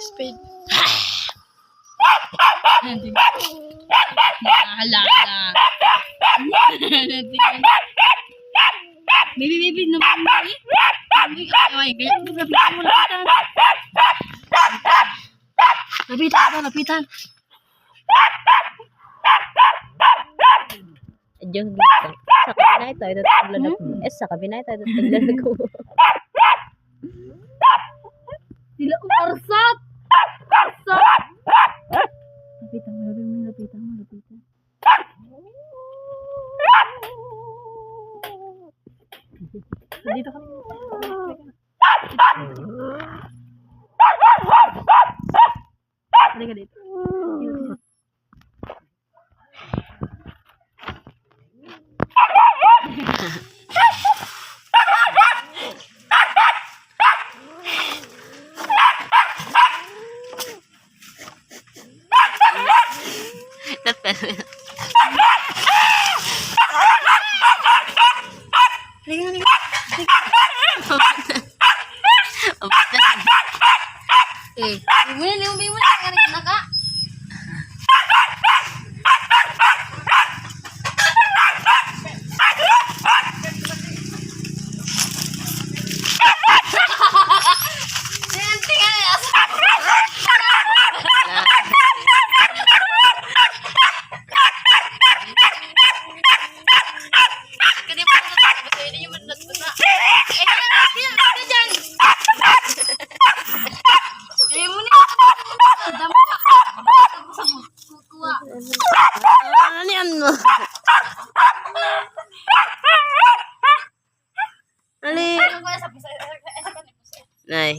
Speed. Bibi naman mali. Lapitan. Diyan dito. Sa kabinay tayo tataglan ako. Sa kabinay tayo tataglan ako. Sila umarsap. Lapitan. Dito kami. Halika dito. Bumili mo na kanina ka. Ano yan mo? Ali. Nay.